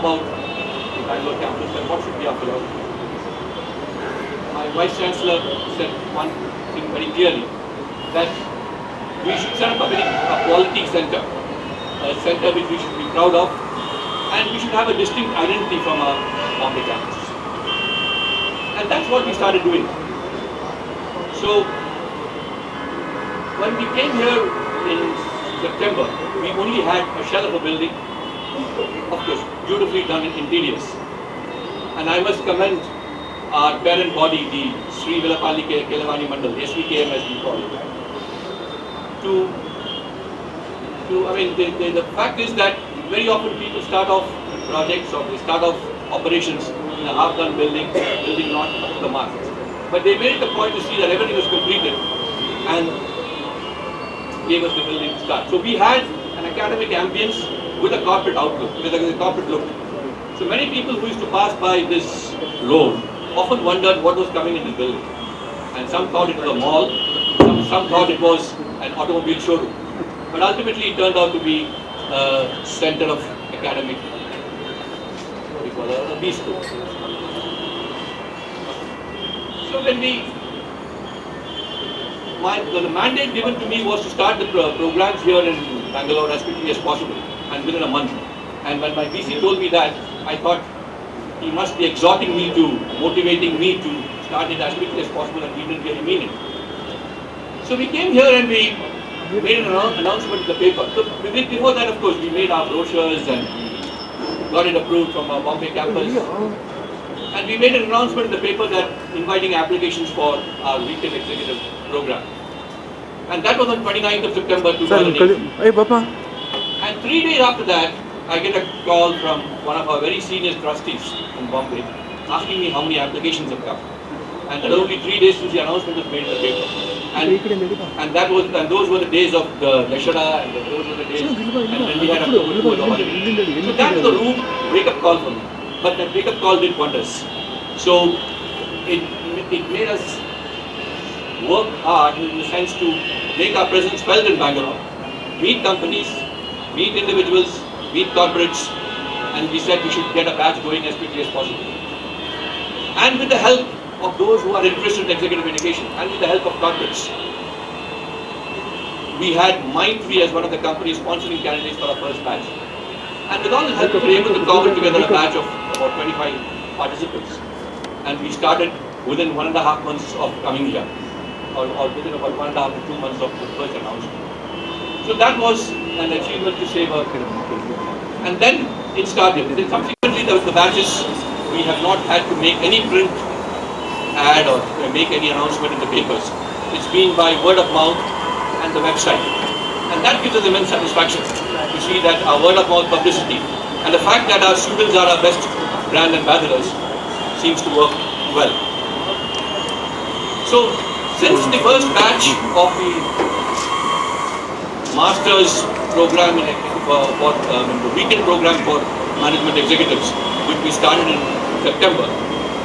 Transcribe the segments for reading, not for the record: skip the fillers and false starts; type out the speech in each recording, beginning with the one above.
about the Bangalore campus and what should be our philosophy. My Vice Chancellor said one thing very clearly, that we should set up a quality center, a center which we should be proud of, and we should have a distinct identity from our Bombay campus. And that's what we started doing. So, when we came here in September, we only had a shell of a building, of course, beautifully done in interiors. And I must commend our parent body, the Sri Villapalli Kelevani Mandal, SVKM as we call it. The fact is that very often people start off projects or they start off operations in a half-done building not up to the mark. But they made it a point to see that everything was completed and gave us the building to start. So we had an academic ambience with a corporate outlook, with a corporate look. So many people who used to pass by this road often wondered what was coming in this building. And some thought it was a mall, some thought it was an automobile showroom. But ultimately it turned out to be a center of academic, what we call a B school. So when the mandate given to me was to start the programs here in Bangalore as quickly as possible and within a month. And when my VC told me that, I thought he must be exhorting me to, motivating me to start it as quickly as possible, and he didn't really mean it. So we came here and we made an announcement in the paper. So before that, of course, we made our brochures and we got it approved from our Bombay campus. And we made an announcement in the paper that inviting applications for our weekend executive program. And that was on 29th of September 2008. And 3 days after that, I get a call from one of our very senior trustees in Bombay asking me how many applications have come. And that was only 3 days since the announcement was made in the paper. And those were the days of the Leshara, and those were the days, and then we had October 2 as a holiday. So that was a rude wake-up call for me. But that wake-up call did wonders. So it made us work hard in the sense to make our presence felt in Bangalore, meet companies, meet individuals, meet corporates, and we said we should get a batch going as quickly as possible. And with the help of those who are interested in executive education, and with the help of corporates, we had Mindtree as one of the companies sponsoring candidates for our first batch. And with all the help, we were able to cobble together a batch of about 25 participants. And we started within 1.5 months of coming here, or within about 1.5 to 2 months of the first announcement. So that was an achievement to save our and then it started. Then subsequently, the batches, we have not had to make any print ad or make any announcement in the papers. It's been by word of mouth and the website. And that gives us immense satisfaction to see that our word of mouth publicity and the fact that our students are our best brand ambassadors seems to work well. So, since the first batch of the master's program the weekend program for management executives, which we started in September,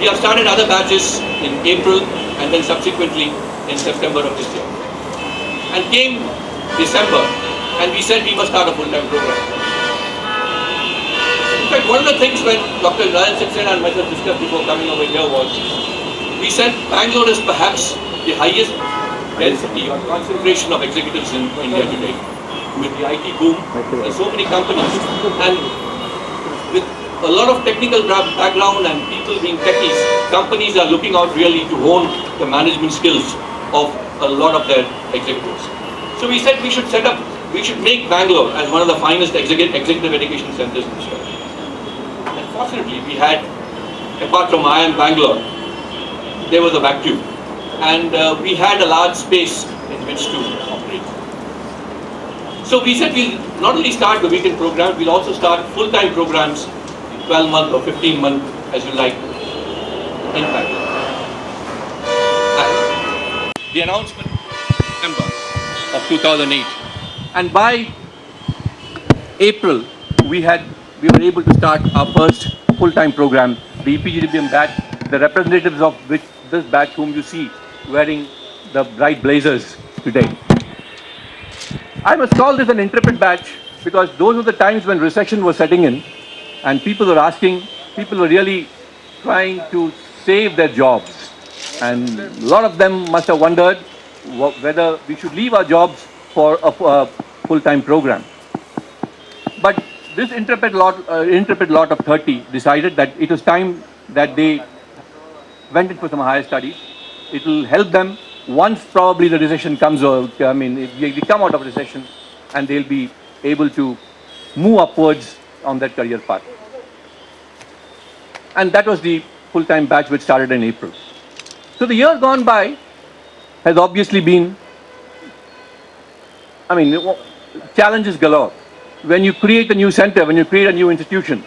we have started other batches in April and then subsequently in September of this year. And came December, and we said we must start a full-time program. In fact, one of the things when Dr. Rajan Saxena and myself discussed before coming over here was, we said Bangalore is perhaps the highest density or concentration of executives in India today. With the IT boom, there's so many companies, and with a lot of technical background and people being techies, companies are looking out really to hone the management skills of a lot of their executives. So we said we should make Bangalore as one of the finest executive education centers in this country. And fortunately, we had, apart from IIM Bangalore, there was a vacuum, and we had a large space in which to operate. So we said we'll not only start the weekend program, we'll also start full-time programs, 12-month or 15-month, as you like, in Bangalore. The announcement in September of 2008, and by April, we were able to start our first full-time program, the EPGDBM batch, the representatives of which this batch whom you see wearing the bright blazers today. I must call this an intrepid batch because those were the times when recession was setting in, and people were asking, people were really trying to save their jobs. And a lot of them must have wondered whether we should leave our jobs for a full-time program. But this intrepid lot of 30 decided that it was time that they went in for some higher studies. It will help them once probably the recession comes out. I mean, if we come out of recession, and they'll be able to move upwards on that career path. And that was the full-time batch which started in April. So the year gone by has obviously been, I mean, challenges galore. When you create a new center, when you create a new institution,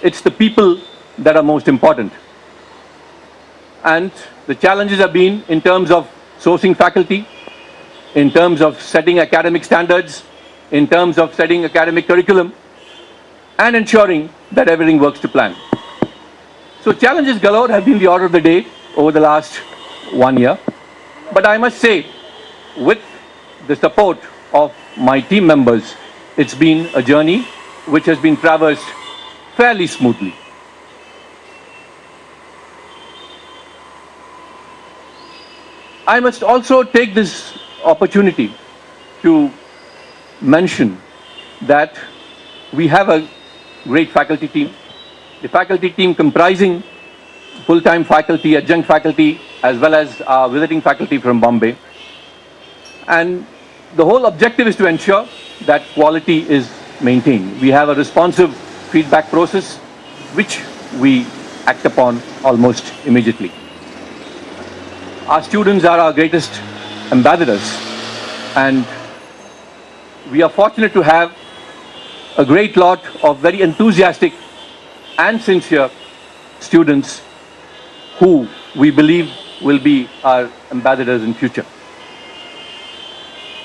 it's the people that are most important. And the challenges have been in terms of sourcing faculty, in terms of setting academic standards, in terms of setting academic curriculum, and ensuring that everything works to plan. So challenges galore have been the order of the day over the last 1 year. But I must say, with the support of my team members, it's been a journey which has been traversed fairly smoothly. I must also take this opportunity to mention that we have a great faculty team. The faculty team comprising full-time faculty, adjunct faculty, as well as visiting faculty from Bombay. And the whole objective is to ensure that quality is maintained. We have a responsive feedback process, which we act upon almost immediately. Our students are our greatest ambassadors, and we are fortunate to have a great lot of very enthusiastic and sincere students who we believe will be our ambassadors in future.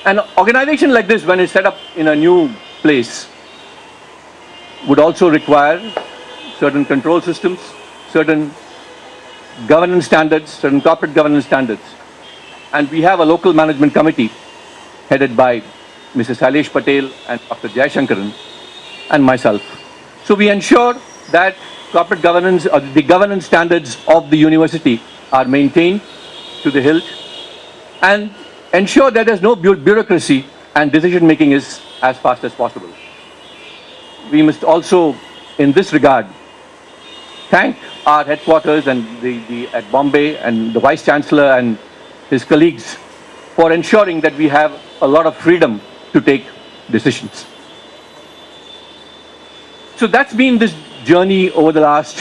An organization like this, when it's set up in a new place, would also require certain control systems, certain governance standards, certain corporate governance standards. And we have a local management committee headed by Mr. Sailesh Patel and Dr. Jayashankaran and myself. So we ensure that corporate governance or the governance standards of the university are maintained to the hilt and ensure that there's no bureaucracy and decision making is as fast as possible. We must also, in this regard, thank our headquarters and at Bombay and the Vice Chancellor and his colleagues for ensuring that we have a lot of freedom to take decisions. So that's been this journey over the last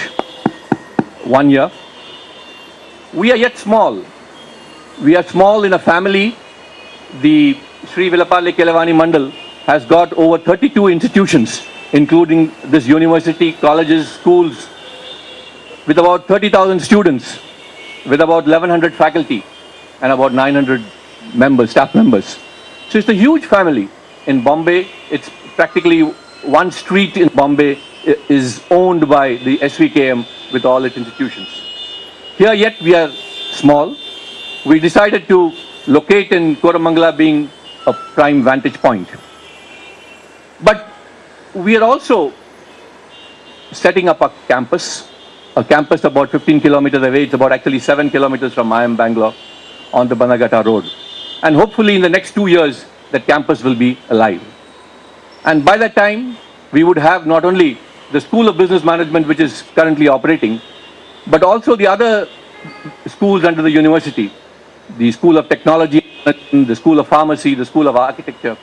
1 year. We are yet small. We are small in a family. The Sri Villapalli Kelavani Mandal has got over 32 institutions, including this university, colleges, schools, with about 30,000 students, with about 1,100 faculty and about 900 members, staff members. So it's a huge family. In Bombay, it's practically one street in Bombay is owned by the SVKM with all its institutions. Here yet we are small. We decided to locate in Koramangala being a prime vantage point. But we are also setting up a campus about 15 kilometers away. It's about actually 7 kilometers from IIM Bangalore on the Banagata Road. And hopefully in the next 2 years, that campus will be alive. And by that time, we would have not only the School of Business Management, which is currently operating, but also the other schools under the university, the School of Technology, the School of Pharmacy, the School of Architecture.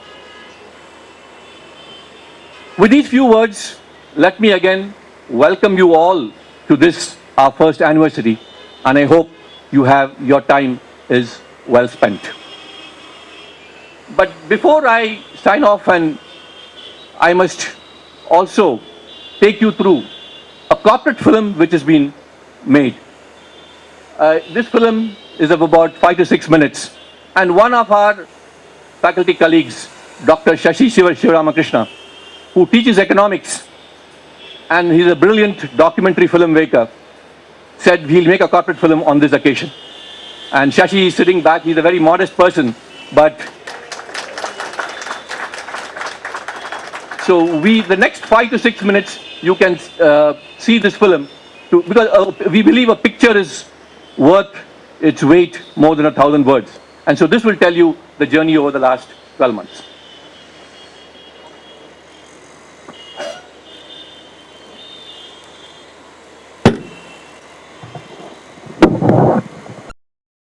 With these few words, let me again welcome you all to this, our first anniversary, and I hope your time is well spent. But before I sign off, and I must also take you through a corporate film which has been made. This film is of about 5 to 6 minutes, and one of our faculty colleagues, Dr. Shashi Shivaramakrishna, who teaches economics, and he's a brilliant documentary filmmaker, said he'll make a corporate film on this occasion. And Shashi is sitting back. He's a very modest person, but so the next 5 to 6 minutes, you can see this film, because we believe a picture is worth its weight more than 1,000 words. And so this will tell you the journey over the last 12 months.